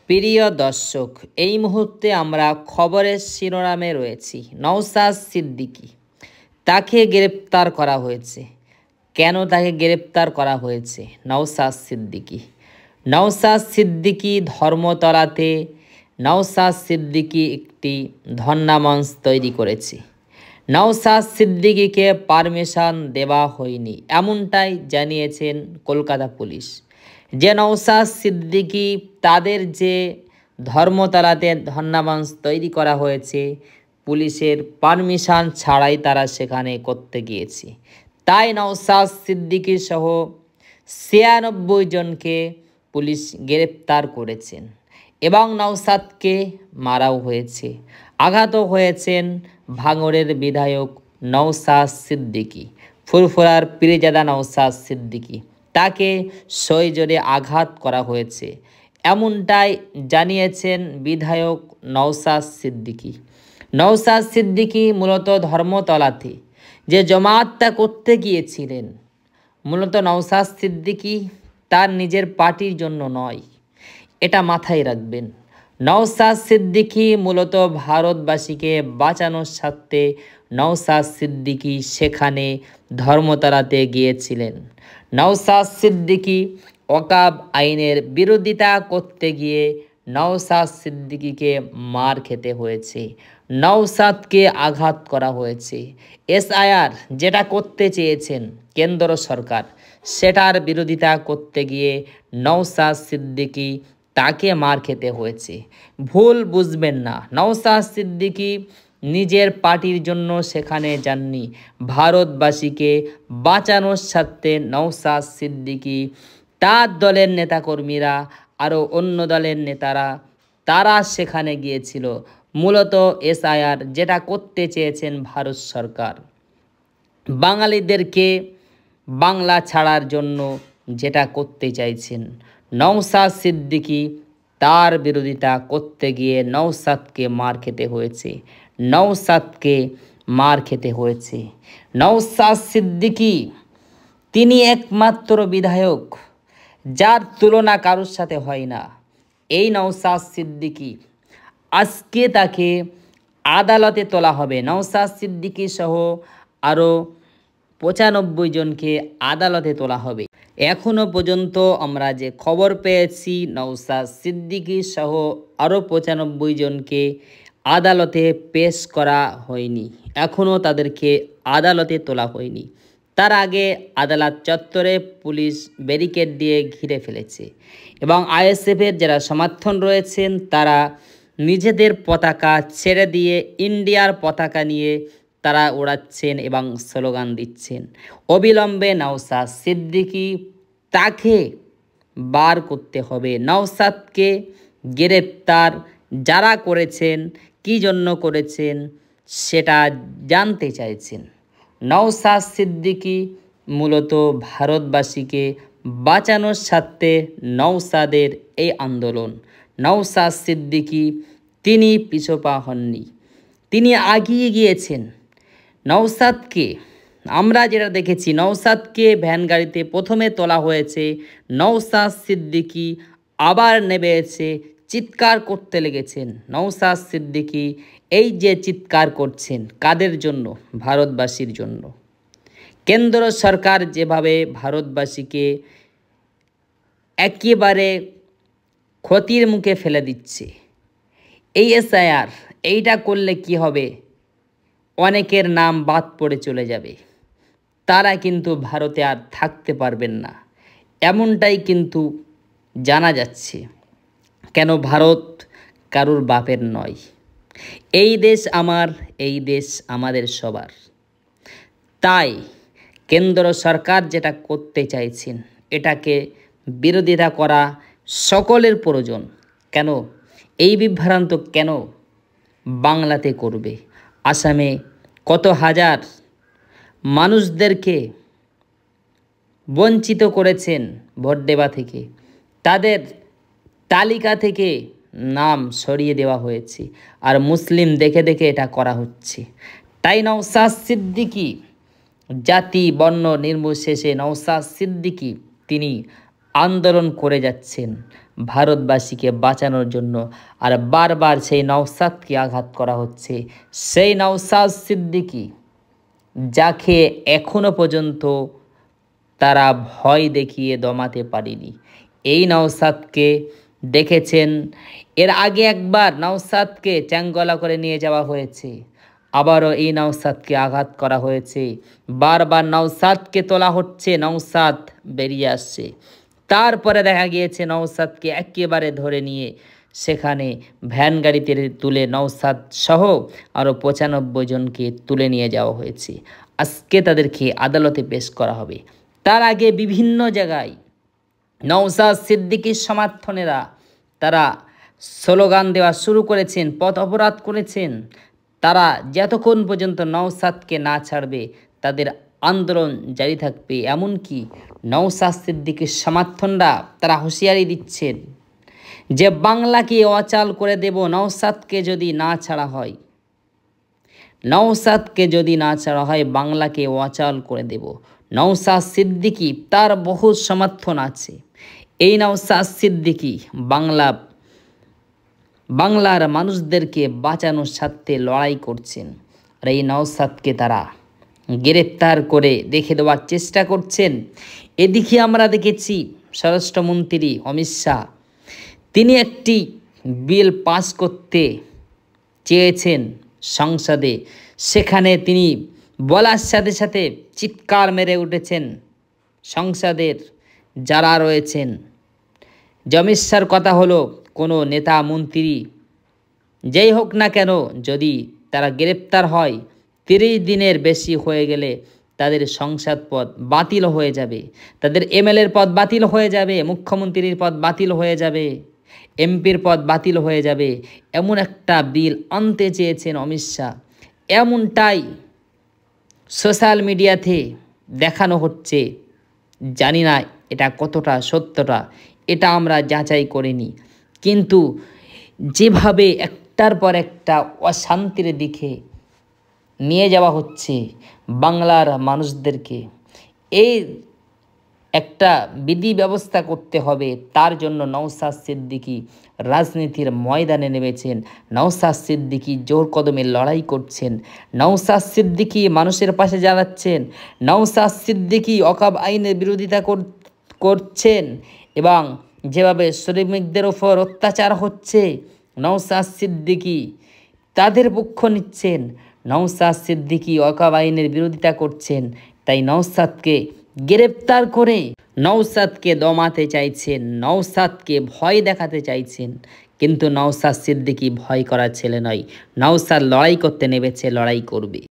প্রিয় দর্শক, এই মুহূর্তে আমরা খবরের শিরোনামে রয়েছি। নওশাদ সিদ্দিকী, তাকে গ্রেপ্তার করা হয়েছে। কেন তাকে গ্রেপ্তার করা হয়েছে? নওশাদ সিদ্দিকী ধর্মতলাতে নওশাদ সিদ্দিকী একটি ধর্ণামঞ্চ তৈরি করেছে। নওশাদ সিদ্দিকীকে পারমিশন দেওয়া হয়নি, এমনটাই জানিয়েছেন কলকাতা পুলিশ। যে নওশাদ সিদ্দিকী তাদের যে ধর্মতলাতে ধর্ণামঞ্চ তৈরি করা হয়েছে, পুলিশের পারমিশন ছাড়াই তারা সেখানে করতে গিয়েছে। তাই নওশাদ সিদ্দিকী সহ ৯৬ জনকে পুলিশ গ্রেপ্তার করেছেন এবং নওশাদকে মারাও হয়েছে। আঘাত হয়েছেন ভাঙড়ের বিধায়ক নওশাদ সিদ্দিকী, ফুরফুরার পীরজাদা নওশাদ সিদ্দিকী, তাকে সজোরে আঘাত করা হয়েছে, এমনটাই জানিয়েছেন বিধায়ক নওশাদ সিদ্দিকী। নওশাদ সিদ্দিকী মূলত ধর্মতলাতে যে জমায়েতটা করতে গিয়েছিলেন, মূলত নওশাদ সিদ্দিকী তার নিজের পার্টির জন্য নয়, এটা মাথায় রাখবেন। নওশাদ সিদ্দিকী মূলত ভারতবাসীকে বাঁচানোর স্বার্থে নওশাদ সিদ্দিকী সেখানে ধর্মতলাতে গিয়েছিলেন। নওশাদ সিদ্দিকী ওয়াকফ আইনের বিরোধিতা করতে গিয়ে নওশাদ সিদ্দিকীকে মার খেতে হয়েছে, নওশাদকে আঘাত করা হয়েছে। এসআইআর যেটা করতে চেয়েছেন কেন্দ্র সরকার, সেটার বিরোধিতা করতে গিয়ে নওশাদ সিদ্দিকী তাকে মার খেতে হয়েছে। ভুল বুঝবেন না, নওশাদ সিদ্দিকী নিজের পার্টির জন্য সেখানে যাননি, ভারতবাসীকে বাঁচানোর স্বার্থে নওশাদ সিদ্দিকী, তার দলের নেতাকর্মীরা, আরও অন্য দলের নেতারা, তারা সেখানে গিয়েছিল। মূলত এসআইআর যেটা করতে চেয়েছেন ভারত সরকার, বাঙালিদেরকে বাংলা ছাড়ার জন্য যেটা করতে চাইছেন, নওশাদ সিদ্দিকী তার বিরোধিতা করতে গিয়ে নওশাদকে মার খেতে হয়েছে। নওশাদ সিদ্দিকী তিনি একমাত্র বিধায়ক যার তুলনা কারোর সাথে হয় না। এই নওশাদ সিদ্দিকী আজকে তাকে আদালতে তোলা হবে। নওশাদ সিদ্দিকী সহ আরও ৯৫ জনকে আদালতে তোলা হবে। এখনও পর্যন্ত আমরা যে খবর পেয়েছি, নওশাদ সিদ্দিকী সহ আরও ৯৫ জনকে আদালতে পেশ করা হয়নি, এখনও তাদেরকে আদালতে তোলা হয়নি। তার আগে আদালত চত্বরে পুলিশ ব্যারিকেড দিয়ে ঘিরে ফেলেছে এবং আইএসএফের যারা সমর্থন রয়েছেন তারা নিজেদের পতাকা ছেড়ে দিয়ে ইন্ডিয়ার পতাকা নিয়ে তারা ওড়াচ্ছেন এবং স্লোগান দিচ্ছেন। অবিলম্বে নওশাদ সিদ্দিকী তাকে বার করতে হবে। নওশাদকে গ্রেপ্তার যারা করেছেন, কী জন্য করেছেন সেটা জানতে চাইছেন। নওশাদ সিদ্দিকী মূলত ভারতবাসীকে বাঁচানোর স্বার্থে নওশাদের এই আন্দোলন। নওশাদ সিদ্দিকী তিনি পিছপা হননি, তিনি এগিয়ে গিয়েছেন। নওশাদকে আমরা যেটা দেখেছি, নওশাদকে ভ্যান গাড়িতে প্রথমে তোলা হয়েছে, নওশাদ সিদ্দিকী আবার নেমে এসে চিৎকার করতে লেগেছেন। নওশাদ সিদ্দিকী এই যে চিৎকার করছেন, কাদের জন্য? ভারতবাসীর জন্য। কেন্দ্র সরকার যেভাবে ভারতবাসীকে একেবারে ক্ষতির মুখে ফেলে দিচ্ছে, এই এসআইআর এইটা করলে কি হবে? অনেকের নাম বাদ পড়ে চলে যাবে, তারা কিন্তু ভারতে আর থাকতে পারবেন না, এমনটাই কিন্তু জানা যাচ্ছে। কেন? ভারত কারুর বাপের নয়। এই দেশ আমার, এই দেশ আমাদের সবার। তাই কেন্দ্র সরকার যেটা করতে চাইছেন, এটাকে বিরোধিতা করা সকলের প্রয়োজন। কেন এই বিভ্রান্ত কেন বাংলাতে করবে? আসামে কত হাজার মানুষদেরকে বঞ্চিত করেছেন ভোট দেওয়া থেকে, তাদের তালিকা থেকে নাম সরিয়ে দেওয়া হয়েছে, আর মুসলিম দেখে দেখে এটা করা হচ্ছে। তাই নওশাদ সিদ্দিকী জাতি বর্ণ নির্বিশেষে নওশাদ সিদ্দিকী তিনি আন্দোলন করে যাচ্ছেন। ভারতবাসীকে বাঁচানোর জন্য। আর বারবার সেই নওশাদকে আঘাত করা হচ্ছে। সেই নওশাদ সিদ্দিকী যাকে এখনো পর্যন্ত তারা ভয় দেখিয়ে দমাতে পারেনি। এই নওশাদকে দেখেছেন, এর আগে একবার নওশাদকে চ্যাংগলা করে নিয়ে যাওয়া হয়েছে, আবারও এই নওশাদকে আঘাত করা হয়েছে। বারবার নওশাদকে তোলা হচ্ছে, নওশাদ বেরিয়ে আসছে। তারপরে দেখা গিয়েছে নওশাদকে একেবারে ধরে নিয়ে সেখানে ভ্যান গাড়িতে তুলে নওশাদ সহ আরও 95 জনকে তুলে নিয়ে যাওয়া হয়েছে। আজকে তাদেরকে আদালতে পেশ করা হবে। তার আগে বিভিন্ন জায়গায় নওশাদ সিদ্দিকীর সমর্থনেরা তারা স্লোগান দেওয়া শুরু করেছেন, পথ অবরোধ করেছেন। তারা যতক্ষণ পর্যন্ত নওশাদকে না ছাড়বে তাদের আন্দোলন জারি থাকবে। এমনকি নওশাদ সিদ্দিকীর সমর্থনরা তারা হুঁশিয়ারি দিচ্ছেন যে বাংলাকে অচল করে দেব নওশাদকে যদি না ছাড়া হয়, নওশাদকে যদি না ছাড়া হয় বাংলাকে অচল করে দেব। নওশাদ সিদ্দিকী তার বহু সমর্থন আছে। এই নওশাদ সিদ্দিকী বাংলার মানুষদেরকে বাঁচানোর স্বার্থে লড়াই করছেন। আর এই নওশাদকে তারা গ্রেপ্তার করে রেখে দেওয়ার চেষ্টা করছেন। এদিকে আমরা দেখেছি স্বরাষ্ট্রমন্ত্রী অমিত শাহ, তিনি একটি বিল পাস করতে চেয়েছেন সংসদে। সেখানে তিনি বলার সাথে সাথে চিৎকার মেরে উঠেছেন সংসদের যারা রয়েছেন। অমিত শাহর কথা হলো, কোনো নেতা মন্ত্রী যেই হোক না কেন যদি তারা গ্রেপ্তার হয় 30 দিনের বেশি হয়ে গেলে তাদের সংসদ পদ বাতিল হয়ে যাবে, তাদের এমএলএর পদ বাতিল হয়ে যাবে, মুখ্যমন্ত্রীর পদ বাতিল হয়ে যাবে, এমপির পদ বাতিল হয়ে যাবে। এমন একটা বিল আনতে চেয়েছেন অমিত শাহ। এমনটাই সোশ্যাল মিডিয়াতে দেখানো হচ্ছে। জানি না এটা কতটা সত্যটা, এটা আমরা যাচাই করিনি। কিন্তু যেভাবে একটার পর একটা অশান্তির দিকে নিয়ে যাওয়া হচ্ছে বাংলার মানুষদেরকে, এই একটা বিধি ব্যবস্থা করতে হবে। তার জন্য নওশাদ সিদ্দিকী রাজনীতির ময়দানে নেমেছেন। নওশাদ সিদ্দিকী জোর কদমে লড়াই করছেন। নওশাদ সিদ্দিকী মানুষের পাশে দাঁড়াচ্ছেন। নওশাদ সিদ্দিকী ওয়াকফ আইনের বিরোধিতা করছেন এবং যেভাবে শ্রমিকদের ওপর অত্যাচার হচ্ছে নওশাদ সিদ্দিকী তাদের পক্ষ নিচ্ছেন। নওশাদ সিদ্দিকী ওয়াকফ আইনের বিরোধিতা করছেন। তাই নওশাদকে গ্রেপ্তার করে নওশাদকে দমাতে চাইছেন, নওশাদকে ভয় দেখাতে চাইছেন। কিন্তু নওশাদ সিদ্দিকী ভয় করার ছেলে নয়। নওশাদ লড়াই করতে নেমেছে, লড়াই করবে।